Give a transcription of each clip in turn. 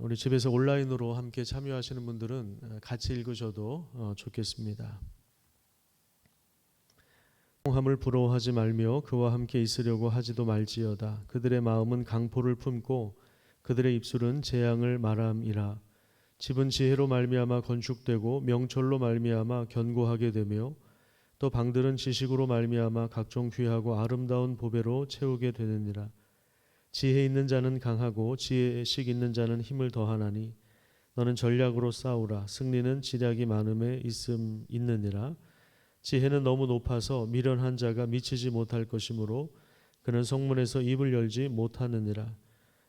우리 집에서 온라인으로 함께 참여하시는 분들은 같이 읽으셔도 좋겠습니다. 함을 부러워하지 말며 그와 함께 있으려고 하지도 말지어다. 그들의 마음은 강포를 품고 그들의 입술은 재앙을 말함이라. 집은 지혜로 말미암아 건축되고 명철로 말미암아 견고하게 되며 또 방들은 지식으로 말미암아 각종 귀하고 아름다운 보배로 채우게 되느니라. 지혜 있는 자는 강하고 지혜식 있는 자는 힘을 더하나니 너는 전략으로 싸우라. 승리는 지략이 많음에 있느니라. 지혜는 너무 높아서 미련한 자가 미치지 못할 것이므로 그는 성문에서 입을 열지 못하느니라.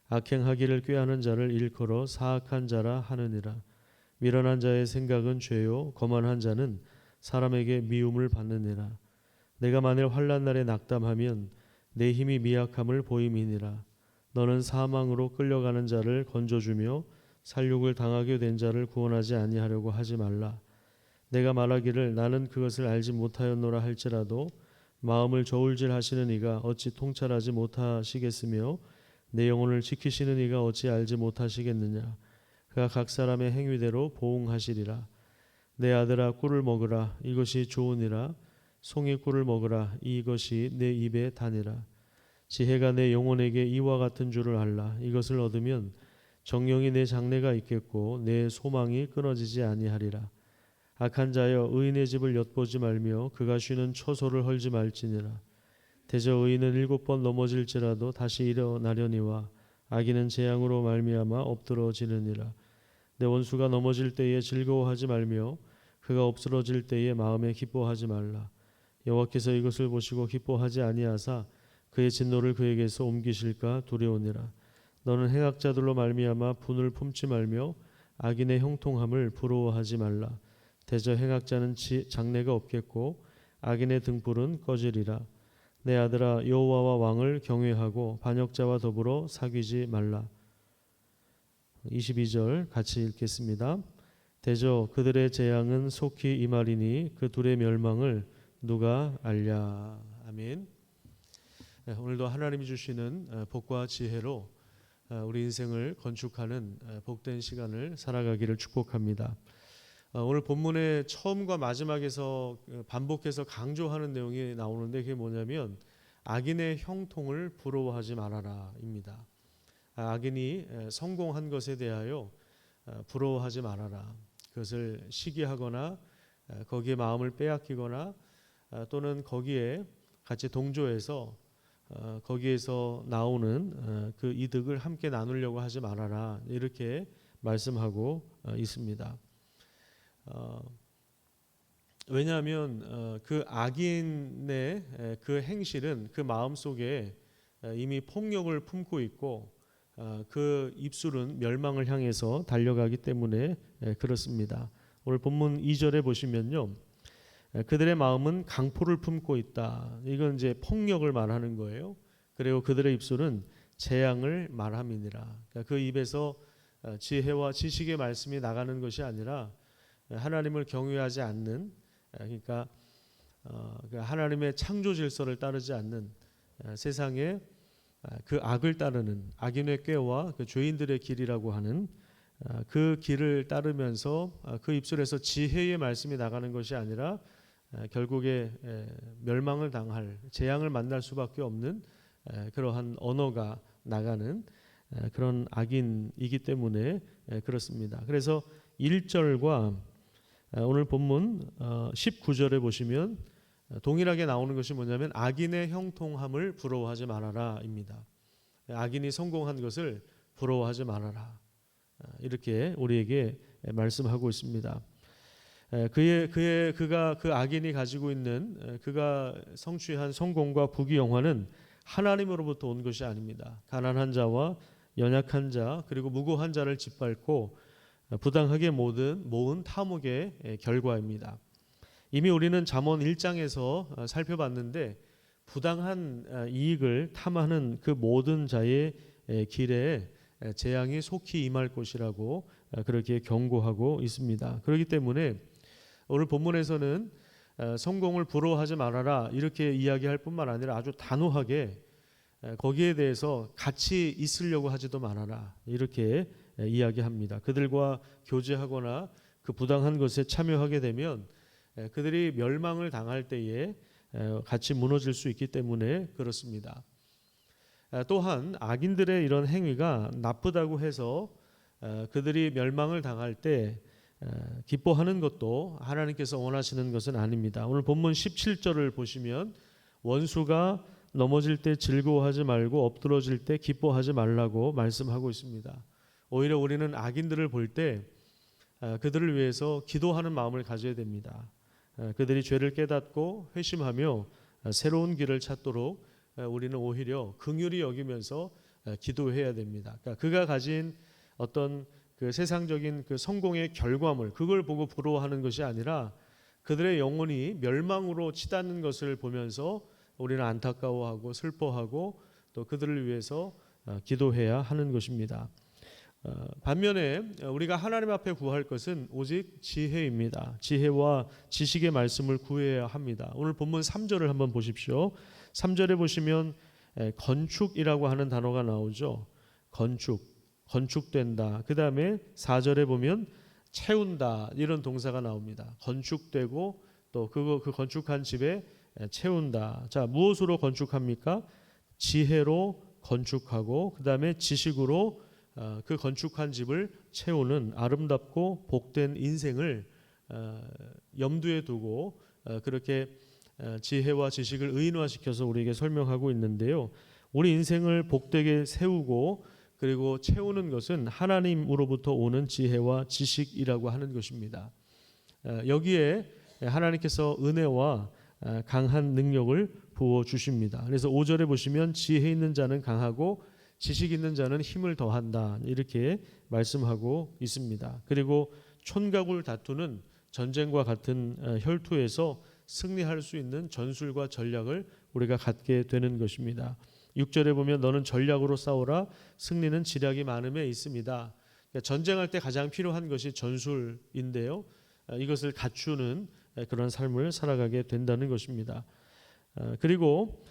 악행하기를 꾀하는 자를 일컬어 사악한 자라 하느니라. 미련한 자의 생각은 죄요 거만한 자는 사람에게 미움을 받느니라. 내가 만일 환난 날에 낙담하면 내 힘이 미약함을 보임이니라. 너는 사망으로 끌려가는 자를 건져주며 살육을 당하게 된 자를 구원하지 아니하려고 하지 말라. 내가 말하기를 나는 그것을 알지 못하였노라 할지라도 마음을 저울질 하시는 이가 어찌 통찰하지 못하시겠으며 내 영혼을 지키시는 이가 어찌 알지 못하시겠느냐. 그가 각 사람의 행위대로 보응하시리라. 내 아들아 꿀을 먹으라. 이것이 좋으니라. 송이 꿀을 먹으라. 이것이 내 입에 다니라. 지혜가 내 영혼에게 이와 같은 줄을 알라. 이것을 얻으면 정령이 내 장래가 있겠고 내 소망이 끊어지지 아니하리라. 악한 자여 의인의 집을 엿보지 말며 그가 쉬는 처소를 헐지 말지니라. 대저 의인은 7번 넘어질지라도 다시 일어나려니와 악인은 재앙으로 말미암아 엎드러지느니라. 내 원수가 넘어질 때에 즐거워하지 말며 그가 엎스러질 때에 마음에 기뻐하지 말라. 여호와께서 이것을 보시고 기뻐하지 아니하사 그의 진노를 그에게서 옮기실까 두려우니라. 너는 행악자들로 말미암아 분을 품지 말며 악인의 형통함을 부러워하지 말라. 대저 행악자는 장래가 없겠고 악인의 등불은 꺼지리라. 내 아들아 여호와와 왕을 경외하고 반역자와 더불어 사귀지 말라. 22절 같이 읽겠습니다. 대저 그들의 재앙은 속히 임하리니 그 둘의 멸망을 누가 알랴. 아멘. 오늘도 하나님이 주시는 복과 지혜로 우리 인생을 건축하는 복된 시간을 살아가기를 축복합니다. 오늘 본문의 처음과 마지막에서 반복해서 강조하는 내용이 나오는데 그게 뭐냐면 악인의 형통을 부러워하지 말아라 입니다. 악인이 성공한 것에 대하여 부러워하지 말아라. 그것을 시기하거나 거기에 마음을 빼앗기거나 또는 거기에 같이 동조해서 거기에서 나오는 그 이득을 함께 나누려고 하지 말아라. 이렇게 말씀하고 있습니다. 왜냐하면 그 악인의 그 행실은 그 마음속에 이미 폭력을 품고 있고 그 입술은 멸망을 향해서 달려가기 때문에 그렇습니다. 오늘 본문 2절에 보시면요. 그들의 마음은 강포를 품고 있다. 이건 이제 폭력을 말하는 거예요. 그리고 그들의 입술은 재앙을 말함이니라. 그러니까 그 입에서 지혜와 지식의 말씀이 나가는 것이 아니라 하나님을 경외하지 않는, 그러니까 하나님의 창조 질서를 따르지 않는 세상의 그 악을 따르는 악인의 꾀와 그 죄인들의 길이라고 하는 그 길을 따르면서 그 입술에서 지혜의 말씀이 나가는 것이 아니라 결국에 멸망을 당할 재앙을 만날 수밖에 없는 그러한 언어가 나가는 그런 악인이기 때문에 그렇습니다. 그래서 1절과 오늘 본문 19절에 보시면 동일하게 나오는 것이 뭐냐면 악인의 형통함을 부러워하지 말아라 입니다. 악인이 성공한 것을 부러워하지 말아라. 이렇게 우리에게 말씀하고 있습니다. 그가 그 악인이 가지고 있는 그가 성취한 성공과 부귀영화는 하나님으로부터 온 것이 아닙니다. 가난한 자와 연약한 자 그리고 무고한 자를 짓밟고 부당하게 모은 탐욕의 결과입니다. 이미 우리는 잠언 1장에서 살펴봤는데 부당한 이익을 탐하는 그 모든 자의 길에 재앙이 속히 임할 것이라고 그렇게 경고하고 있습니다. 그렇기 때문에 오늘 본문에서는 성공을 부러워하지 말아라 이렇게 이야기할 뿐만 아니라 아주 단호하게 거기에 대해서 같이 있으려고 하지도 말아라. 이렇게 이야기합니다. 그들과 교제하거나 그 부당한 것에 참여하게 되면 그들이 멸망을 당할 때에 같이 무너질 수 있기 때문에 그렇습니다. 또한 악인들의 이런 행위가 나쁘다고 해서 그들이 멸망을 당할 때 기뻐하는 것도 하나님께서 원하시는 것은 아닙니다. 오늘 본문 17절을 보시면 원수가 넘어질 때 즐거워하지 말고 엎드러질 때 기뻐하지 말라고 말씀하고 있습니다. 오히려 우리는 악인들을 볼 때 그들을 위해서 기도하는 마음을 가져야 됩니다. 그들이 죄를 깨닫고 회심하며 새로운 길을 찾도록 우리는 오히려 긍휼히 여기면서 기도해야 됩니다. 그러니까 그가 가진 어떤 그 세상적인 그 성공의 결과물, 그걸 보고 부러워하는 것이 아니라 그들의 영혼이 멸망으로 치닫는 것을 보면서 우리는 안타까워하고 슬퍼하고 또 그들을 위해서 기도해야 하는 것입니다. 반면에 우리가 하나님 앞에 구할 것은 오직 지혜입니다. 지혜와 지식의 말씀을 구해야 합니다. 오늘 본문 3절을 한번 보십시오. 3절에 보시면 건축이라고 하는 단어가 나오죠. 건축된다. 그 다음에 4절에 보면 채운다 이런 동사가 나옵니다. 건축되고 또 그 건축한 집에 채운다. 자, 무엇으로 건축합니까? 지혜로 건축하고 그 다음에 지식으로 그 건축한 집을 채우는 아름답고 복된 인생을 염두에 두고 그렇게 지혜와 지식을 의인화시켜서 우리에게 설명하고 있는데요. 우리 인생을 복되게 세우고 그리고 채우는 것은 하나님으로부터 오는 지혜와 지식이라고 하는 것입니다. 여기에 하나님께서 은혜와 강한 능력을 부어 주십니다. 그래서 5절에 보시면 지혜 있는 자는 강하고 지식 있는 자는 힘을 더한다 이렇게 말씀하고 있습니다. 그리고 촌각을 다투는 전쟁과 같은 혈투에서 승리할 수 있는 전술과 전략을 우리가 갖게 되는 것입니다. 6절에 보면 너는 전략으로 싸우라 승리는 지략이 많음에 있습니다. 그러니까 전쟁할 때 가장 필요한 것이 전술인데요. 이것을 갖추는 그런 삶을 살아가게 된다는 것입니다. 그리고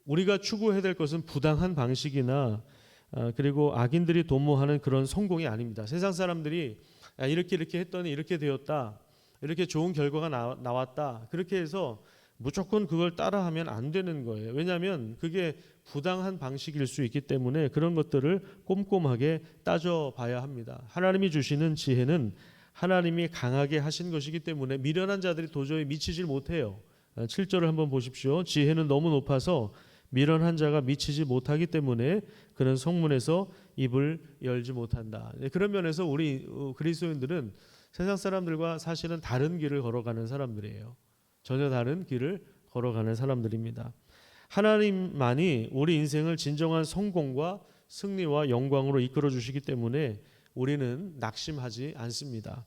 우리가 추구해야 될 것은 부당한 방식이나 그리고 악인들이 도모하는 그런 성공이 아닙니다. 세상 사람들이 이렇게 했더니 이렇게 되었다. 이렇게 좋은 결과가 나왔다. 그렇게 해서 무조건 그걸 따라하면 안 되는 거예요. 왜냐하면 그게 부당한 방식일 수 있기 때문에 그런 것들을 꼼꼼하게 따져봐야 합니다. 하나님이 주시는 지혜는 하나님이 강하게 하신 것이기 때문에 미련한 자들이 도저히 미치질 못해요. 7절을 한번 보십시오. 지혜는 너무 높아서 미련한 자가 미치지 못하기 때문에 그는 성문에서 입을 열지 못한다. 그런 면에서 우리 그리스도인들은 세상 사람들과 사실은 다른 길을 걸어가는 사람들이에요. 전혀 다른 길을 걸어가는 사람들입니다. 하나님만이 우리 인생을 진정한 성공과 승리와 영광으로 이끌어 주시기 때문에 우리는 낙심하지 않습니다.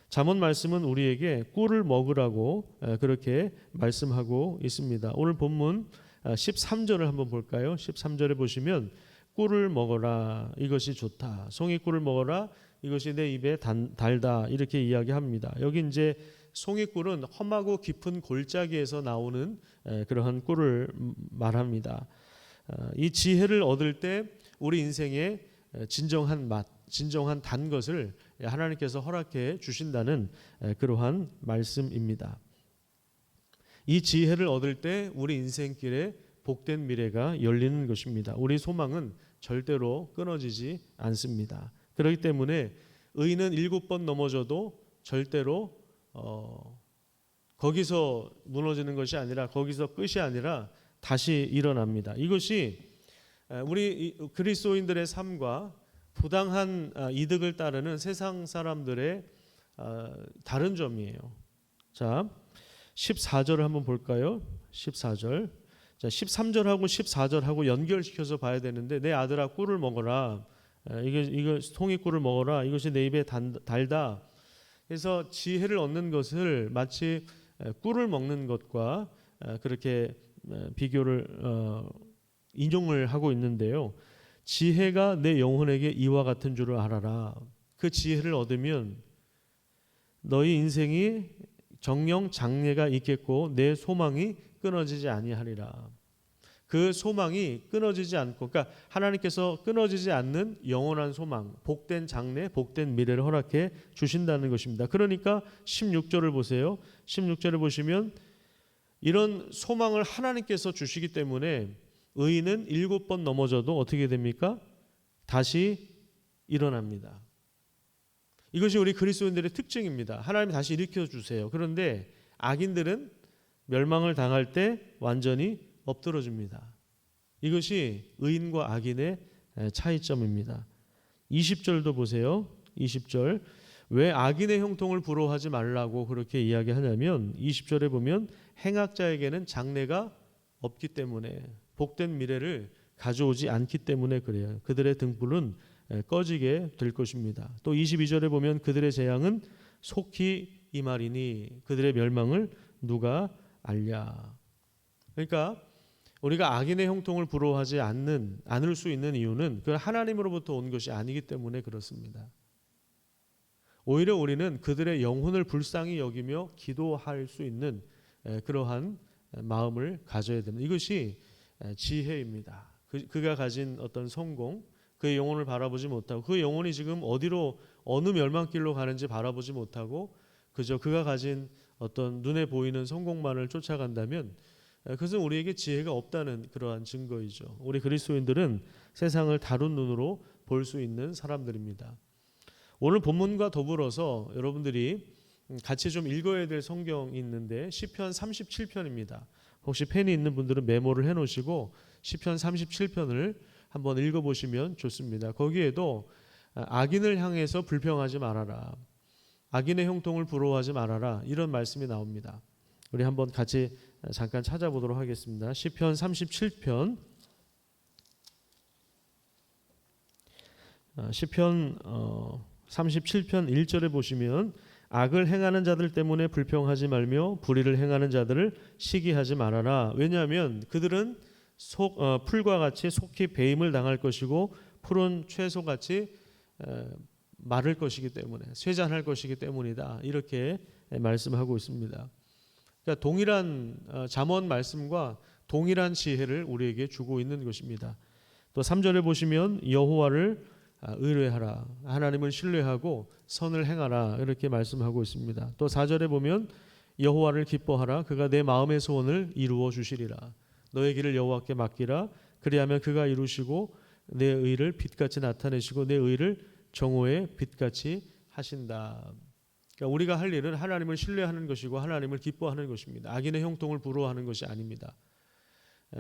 잠언 말씀은 우리에게 꿀을 먹으라고 그렇게 말씀하고 있습니다. 오늘 본문 13절을 한번 볼까요? 13절에 보시면 꿀을 먹어라 이것이 좋다. 송이꿀을 먹어라 이것이 내 입에 달다 이렇게 이야기합니다. 여기 이제 송이꿀은 험하고 깊은 골짜기에서 나오는 그러한 꿀을 말합니다. 이 지혜를 얻을 때 우리 인생에 진정한 맛, 진정한 단 것을 하나님께서 허락해 주신다는 그러한 말씀입니다. 이 지혜를 얻을 때 우리 인생길에 복된 미래가 열리는 것입니다. 우리 소망은 절대로 끊어지지 않습니다. 그렇기 때문에 의인은 7번 넘어져도 절대로 거기서 무너지는 것이 아니라 거기서 끝이 아니라 다시 일어납니다. 이것이 우리 그리스도인들의 삶과 부당한 이득을 따르는 세상 사람들의 다른 점이에요. 자, 14절을 한번 볼까요? 14절. 자, 13절하고 14절하고 연결시켜서 봐야 되는데 내 아들아 꿀을 먹어라. 이거 송이꿀을 먹어라. 이것이 내 입에 달다. 그래서 지혜를 얻는 것을 마치 꿀을 먹는 것과 그렇게 비교를 인용을 하고 있는데요. 지혜가 내 영혼에게 이와 같은 줄을 알아라. 그 지혜를 얻으면 너희 인생이 정령 장래가 있겠고 내 소망이 끊어지지 아니하리라. 그 소망이 끊어지지 않고, 그러니까 하나님께서 끊어지지 않는 영원한 소망, 복된 장래, 복된 미래를 허락해 주신다는 것입니다. 그러니까 16절을 보세요. 16절을 보시면 이런 소망을 하나님께서 주시기 때문에 의인은 7번 넘어져도 어떻게 됩니까? 다시 일어납니다. 이것이 우리 그리스도인들의 특징입니다. 하나님이 다시 일으켜 주세요. 그런데 악인들은 멸망을 당할 때 완전히 엎드러집니다. 이것이 의인과 악인의 차이점입니다. 20절도 보세요. 20절. 왜 악인의 형통을 부러워하지 말라고 그렇게 이야기하냐면 20절에 보면 행악자에게는 장래가 없기 때문에, 복된 미래를 가져오지 않기 때문에 그래요. 그들의 등불은 꺼지게 될 것입니다. 또 22절에 보면 그들의 재앙은 속히 임하리니 그들의 멸망을 누가 알랴. 그러니까 우리가 악인의 형통을 부러워하지 않을 수 있는 이유는 그 하나님으로부터 온 것이 아니기 때문에 그렇습니다. 오히려 우리는 그들의 영혼을 불쌍히 여기며 기도할 수 있는 그러한 마음을 가져야 됩니다. 이것이 지혜입니다. 그가 가진 어떤 성공, 그의 영혼을 바라보지 못하고 그 영혼이 지금 어디로 어느 멸망길로 가는지 바라보지 못하고 그저 그가 가진 어떤 눈에 보이는 성공만을 쫓아간다면 그것은 우리에게 지혜가 없다는 그러한 증거이죠. 우리 그리스도인들은 세상을 다른 눈으로 볼 수 있는 사람들입니다. 오늘 본문과 더불어서 여러분들이 같이 좀 읽어야 될 성경이 있는데 시편 37편입니다. 혹시 펜이 있는 분들은 메모를 해놓으시고 시편 37편을 한번 읽어보시면 좋습니다. 거기에도 악인을 향해서 불평하지 말아라, 악인의 형통을 부러워하지 말아라, 이런 말씀이 나옵니다. 우리 한번 같이 잠깐 찾아보도록 하겠습니다. 시편 37편 시편 37편 1절에 보시면 악을 행하는 자들 때문에 불평하지 말며 불의를 행하는 자들을 시기하지 말아라. 왜냐하면 그들은 풀과 같이 속히 배임을 당할 것이고 푸른 채소같이 마를 것이기 때문에, 쇠잔할 것이기 때문이다. 이렇게 말씀하고 있습니다. 그러니까 동일한 잠언 말씀과 동일한 지혜를 우리에게 주고 있는 것입니다. 또 3절에 보시면 여호와를 의뢰하라, 하나님을 신뢰하고 선을 행하라, 이렇게 말씀하고 있습니다. 또 4절에 보면 여호와를 기뻐하라, 그가 내 마음의 소원을 이루어 주시리라. 너의 길을 여호와께 맡기라, 그리하면 그가 이루시고 내 의를 빛같이 나타내시고 내 의를 정오의 빛같이 하신다. 그러니까 우리가 할 일은 하나님을 신뢰하는 것이고 하나님을 기뻐하는 것입니다. 악인의 형통을 부러워하는 것이 아닙니다.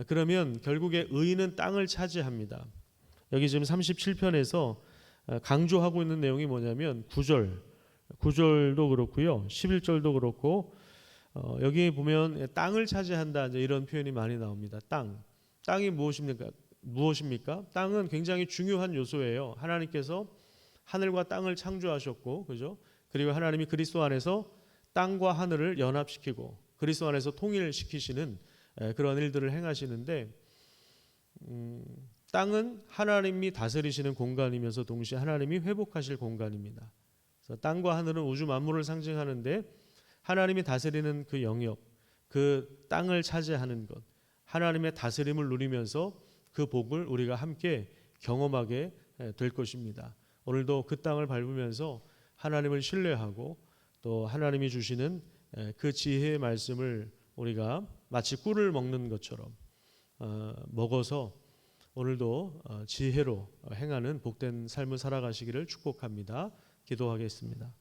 그러면 결국에 의인은 땅을 차지합니다. 여기 지금 37편에서 강조하고 있는 내용이 뭐냐면 9절도 그렇고요, 11절도 그렇고 여기 보면 땅을 차지한다, 이런 표현이 많이 나옵니다. 땅이 무엇입니까? 땅은 굉장히 중요한 요소예요. 하나님께서 하늘과 땅을 창조하셨고, 그죠? 그리고 하나님이 그리스도 안에서 땅과 하늘을 연합시키고 그리스도 안에서 통일시키시는 그런 일들을 행하시는데, 땅은 하나님이 다스리시는 공간이면서 동시에 하나님이 회복하실 공간입니다. 그래서 땅과 하늘은 우주 만물을 상징하는데 하나님이 다스리는 그 영역, 그 땅을 차지하는 것, 하나님의 다스림을 누리면서 그 복을 우리가 함께 경험하게 될 것입니다. 오늘도 그 땅을 밟으면서 하나님을 신뢰하고 또 하나님이 주시는 그 지혜의 말씀을 우리가 마치 꿀을 먹는 것처럼 먹어서 오늘도 지혜로 행하는 복된 삶을 살아가시기를 축복합니다. 기도하겠습니다.